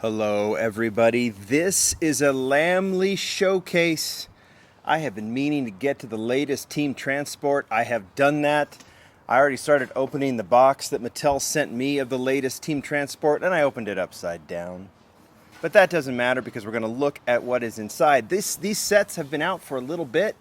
Hello everybody, this is a Lamley showcase. I have been meaning to get to the latest Team Transport. I have done that. I already started opening the box that Mattel sent me of the latest Team Transport, and I opened it upside down. But that doesn't matter because we're going to look at what is inside. These sets have been out for a little bit.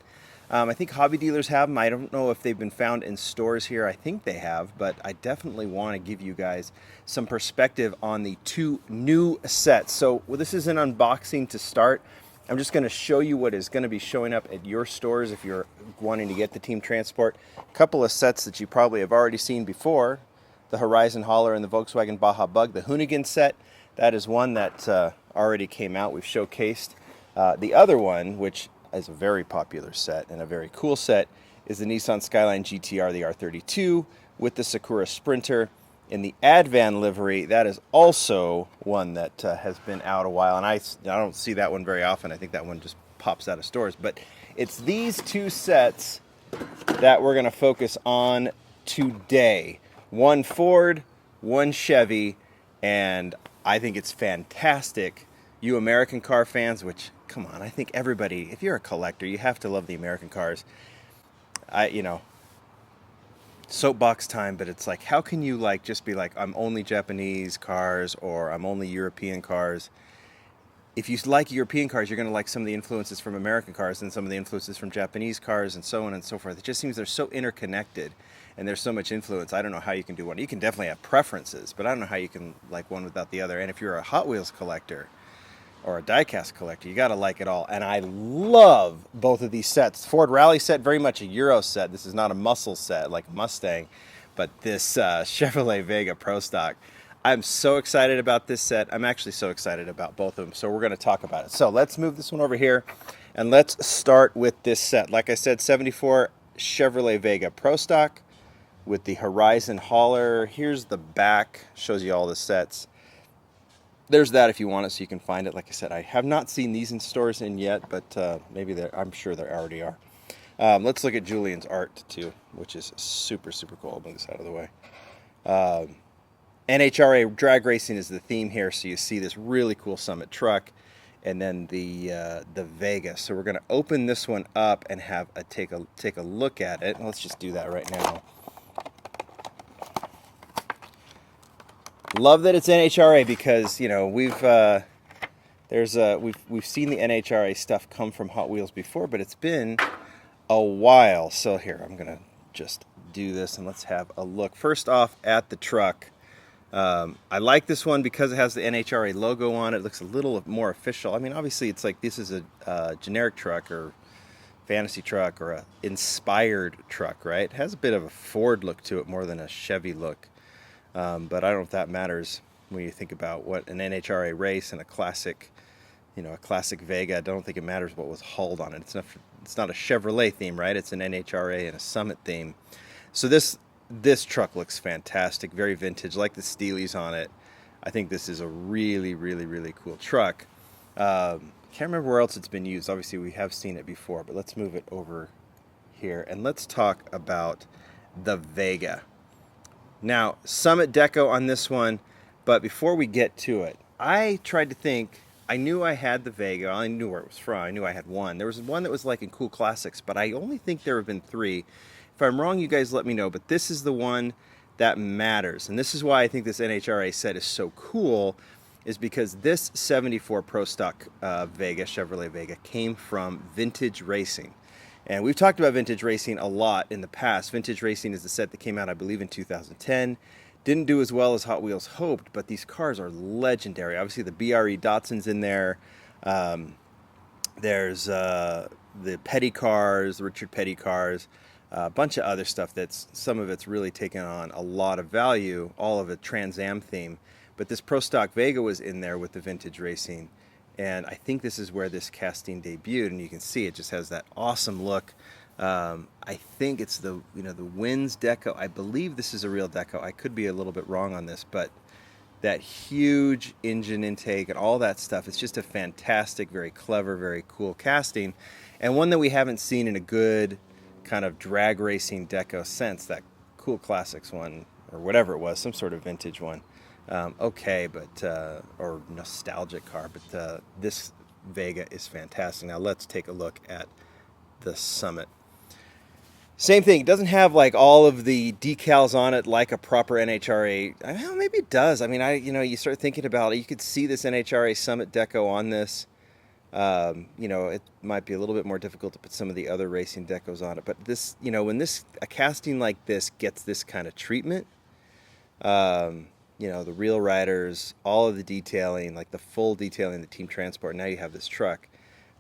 I think hobby dealers have them. I don't know if they've been found in stores here. I think they have, but I definitely want to give you guys some perspective on the two new sets. So this is an unboxing to start. I'm just going to show you what is going to be showing up at your stores if you're wanting to get the Team Transport. A couple of sets that you probably have already seen before. The Horizon Hauler and the Volkswagen Baja Bug, the Hoonigan set. That is one that already came out. We've showcased. The other one, which is a very popular set and a very cool set, is the Nissan Skyline GTR, the R32, with the Sakura Sprinter in the Advan livery. That is also one that has been out a while, and I don't see that one very often. I think that one just pops out of stores. But it's these two sets that we're going to focus on today. One Ford, one Chevy, and I think it's fantastic. You American car fans, which, come on, I think everybody, if you're a collector, you have to love the American cars. Soapbox time, but it's like, how can you just be like, I'm only Japanese cars or I'm only European cars? If you like European cars, you're going to like some of the influences from American cars and some of the influences from Japanese cars and so on and so forth. It just seems they're so interconnected and there's so much influence. I don't know how you can do one. You can definitely have preferences, but I don't know how you can like one without the other. And if you're a Hot Wheels collector or a diecast collector, you got to like it all. And I love both of these sets. Ford Rally set, very much a Euro set. This is not a muscle set like a Mustang, but this Chevrolet Vega Pro Stock. I'm so excited about this set. I'm actually so excited about both of them. So we're going to talk about it. So let's move this one over here and let's start with this set. Like I said, 74 Chevrolet Vega Pro Stock with the Horizon Hauler. Here's the back, shows you all the sets. There's that if you want it, so you can find it. Like I said, I have not seen these in stores yet, but maybe I'm sure there already are. Let's look at Julian's art too, which is super, super cool. I'll move this out of the way. NHRA drag racing is the theme here, so you see this really cool Summit truck, and then the Vega. So we're going to open this one up and have take a look at it. Let's just do that right now. Love that it's NHRA because we've seen the NHRA stuff come from Hot Wheels before, but it's been a while. So here, I'm gonna just do this and let's have a look. First off, at the truck, I like this one because it has the NHRA logo on it. It looks a little more official. I mean, obviously, it's like this is a generic truck or fantasy truck or a inspired truck, right? It has a bit of a Ford look to it more than a Chevy look. But I don't know if that matters when you think about what an NHRA race and a classic Vega. I don't think it matters what was hauled on it. It's not a Chevrolet theme, right? It's an NHRA and a Summit theme. So this truck looks fantastic, very vintage, like the Steelies on it. I think this is a really, really, really cool truck. Can't remember where else it's been used. Obviously, we have seen it before, but let's move it over here and let's talk about the Vega. Now, Summit Deco on this one, but before we get to it, I tried to think. I knew I had the Vega. I knew where it was from. I knew I had one. There was one that was like in Cool Classics, but I only think there have been 3. If I'm wrong, you guys let me know, but this is the one that matters. And this is why I think this NHRA set is so cool, is because this 74 Pro Stock Vega, Chevrolet Vega, came from Vintage Racing. And we've talked about Vintage Racing a lot in the past. Vintage Racing is the set that came out, I believe, in 2010. Didn't do as well as Hot Wheels hoped, but these cars are legendary. Obviously, the BRE Datsun's in there. There's the Petty cars, the Richard Petty cars, a bunch of other stuff some of it's really taken on a lot of value, all of it Trans Am theme. But this Pro Stock Vega was in there with the Vintage Racing. And I think this is where this casting debuted, and you can see it just has that awesome look. I think it's the Wins Deco. I believe this is a real Deco. I could be a little bit wrong on this, but that huge engine intake and all that stuff, it's just a fantastic, very clever, very cool casting, and one that we haven't seen in a good kind of drag racing Deco since that Cool Classics one, or whatever it was, some sort of vintage one. okay, but or nostalgic car, but this Vega is fantastic. Now let's take a look at the Summit. Same thing. It doesn't have like all of the decals on it like a proper NHRA. Well, maybe it does. I mean, you start thinking about it. You could see this NHRA Summit Deco on this. It might be a little bit more difficult to put some of the other racing decos on it, but this, when a casting like this gets this kind of treatment, the real riders, all of the detailing, like the full detailing, the team transport. Now you have this truck.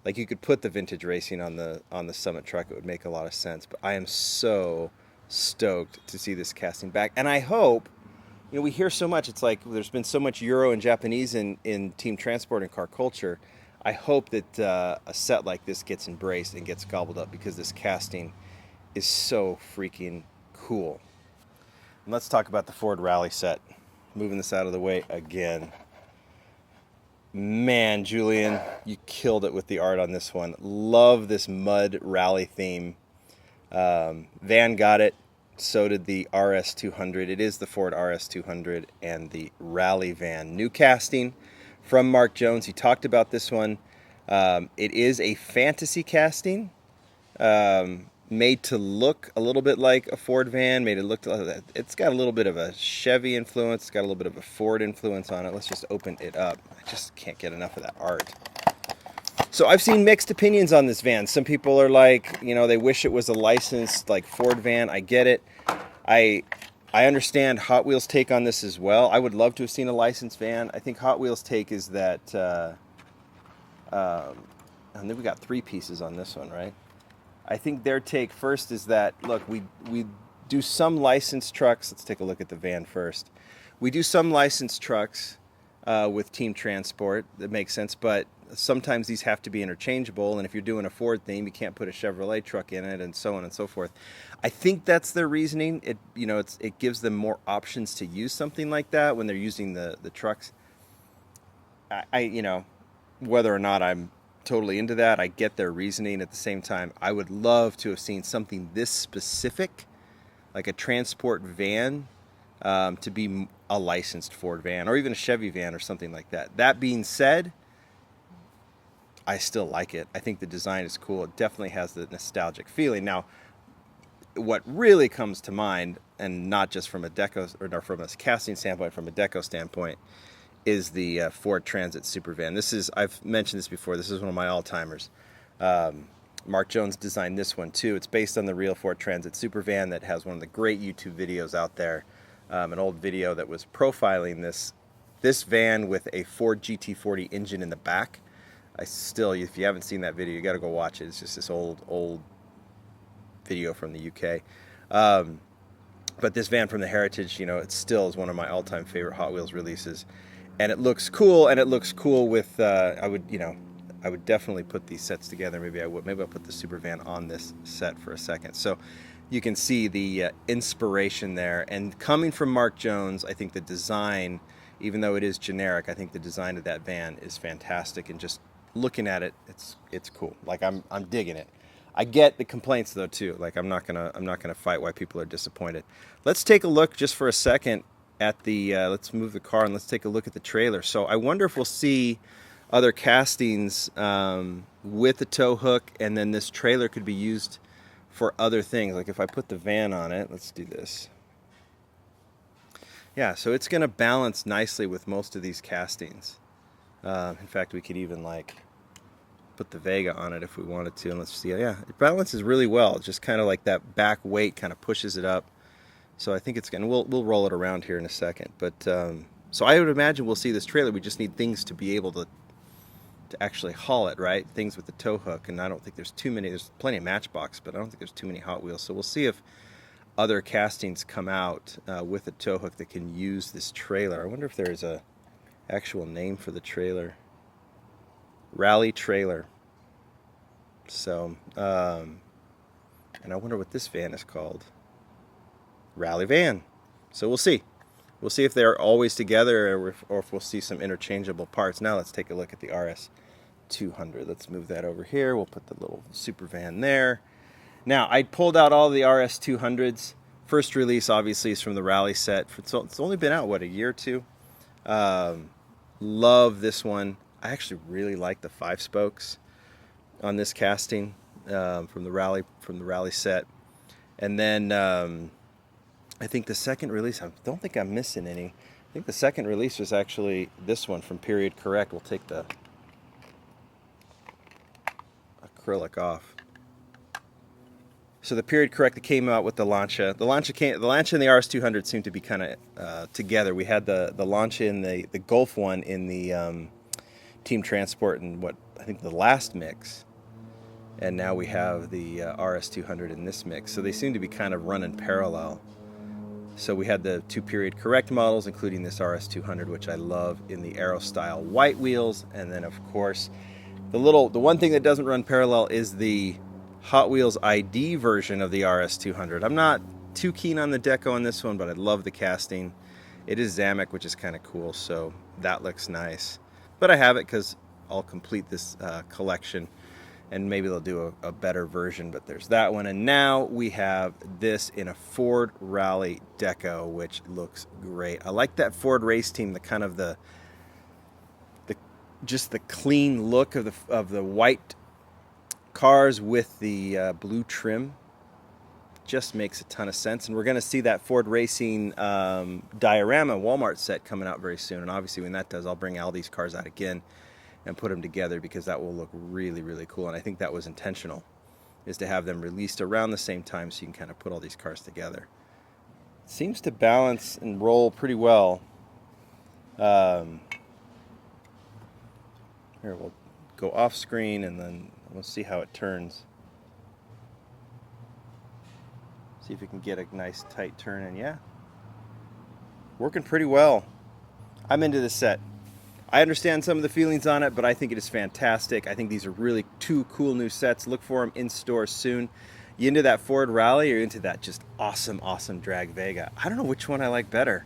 Like you could put the vintage racing on the Summit truck. It would make a lot of sense. But I am so stoked to see this casting back, and I hope. We hear so much. It's like there's been so much Euro and Japanese in team transport and car culture. I hope that a set like this gets embraced and gets gobbled up because this casting is so freaking cool. And let's talk about the Ford Rally set. Moving this out of the way again. Man, Julian, you killed it with the art on this one. Love this mud rally theme. Van got it. So did the RS200. It is the Ford RS200 and the Rally van. New casting from Mark Jones. He talked about this one. It is a fantasy casting. Made to look a little bit like a Ford van. It's got a little bit of a Chevy influence. It's got a little bit of a Ford influence on it. Let's just open it up. I just can't get enough of that art. So I've seen mixed opinions on this van. Some people are like, they wish it was a licensed like Ford van. I get it. I understand Hot Wheels' take on this as well. I would love to have seen a licensed van. I think Hot Wheels' take is that, and then we got 3 pieces on this one, right? I think their take first is that, look, we do some licensed trucks. Let's take a look at the van first. We do some licensed trucks with team transport. That makes sense, but sometimes these have to be interchangeable, and if you're doing a Ford theme, you can't put a Chevrolet truck in it, and so on and so forth. I think that's their reasoning. It gives them more options to use something like that when they're using the trucks. Whether or not I'm totally into that, I get their reasoning. At the same time, I would love to have seen something this specific, like a transport van, to be a licensed Ford van or even a Chevy van or something like that. That being said, I still like it. I think the design is cool. It definitely has the nostalgic feeling. Now, what really comes to mind, and not just from a Deco or from a casting standpoint, from a Deco standpoint, is the Ford Transit Supervan. I've mentioned this before, this is one of my all-timers. Mark Jones designed this one too. It's based on the real Ford Transit Supervan that has one of the great YouTube videos out there. An old video that was profiling this van with a Ford GT40 engine in the back. If you haven't seen that video, you got to go watch it. It's just this old video from the UK. But this van from the Heritage, it still is one of my all-time favorite Hot Wheels releases. And it looks cool, with, I would definitely put these sets together. Maybe I'll put the Supervan on this set for a second. So you can see the inspiration there. And coming from Mark Jones, I think the design, even though it is generic, I think the design of that van is fantastic. And just looking at it, it's cool. Like I'm digging it. I get the complaints though too. Like I'm not gonna fight why people are disappointed. Let's take a look just for a second at the. Let's move the car and let's take a look at the trailer. So I wonder if we'll see other castings with the tow hook, and then this trailer could be used for other things. Like if I put the van on it, let's do this. Yeah, so it's going to balance nicely with most of these castings. In fact, we could even like put the Vega on it if we wanted to, and let's see. Yeah, it balances really well. It's just kind of like that back weight kind of pushes it up. So I think it's going to, we'll roll it around here in a second. But so I would imagine we'll see this trailer. We just need things to be able to actually haul it, right? Things with the tow hook, and I don't think there's too many. There's plenty of Matchbox, but I don't think there's too many Hot Wheels. So we'll see if other castings come out with a tow hook that can use this trailer. I wonder if there's a actual name for the trailer. Rally trailer. So, and I wonder what this van is called. Rally van. So we'll see. We'll see if they're always together or if we'll see some interchangeable parts. Now let's take a look at the RS200. Let's move that over here. We'll put the little Supervan there. Now, I pulled out all the RS200s. First release, obviously, is from the Rally set. It's only been out, what, a year or two? Love this one. I actually really like the 5 spokes on this casting from the rally set. And then I think the second release, I don't think I'm missing any. I think the second release was actually this one from Period Correct. We'll take the acrylic off. So the Period Correct that came out with the Lancia. The Lancia and the RS200 seem to be kind of together. We had the Lancia and the Golf one in the Team Transport and what I think the last mix, and now we have the RS200 in this mix. So they seem to be kind of running parallel. So we had the 2 Period Correct models, including this RS200, which I love, in the Aero style white wheels, and then of course the one thing that doesn't run parallel is the Hot Wheels ID version of the RS200. I'm not too keen on the Deco on this one, but I love the casting. It is Zamek, which is kind of cool, so that looks nice. But I have it because I'll complete this collection, and maybe they'll do a better version, but there's that one. And now we have this in a Ford Rally Deco, which looks great. I like that Ford race team, the kind of just the clean look of the white cars with the blue trim. Just makes a ton of sense, and we're going to see that Ford Racing diorama Walmart set coming out very soon. And obviously when that does, I'll bring all these cars out again and put them together, because that will look really, really cool. And I think that was intentional, is to have them released around the same time so you can kind of put all these cars together. It seems to balance and roll pretty well. Here, we'll go off screen and then we'll see how it turns. See if we can get a nice tight turn, and yeah, working pretty well. I'm into this set. I understand some of the feelings on it, but I think it is fantastic. I think these are really 2 cool new sets. Look for them in store soon. You into that Ford Rally or into that just awesome, awesome Drag Vega? I don't know which one I like better.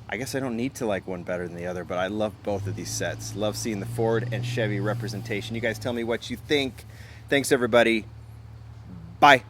I guess I don't need to like one better than the other, but I love both of these sets. Love seeing the Ford and Chevy representation. You guys tell me what you think. Thanks, everybody. Bye.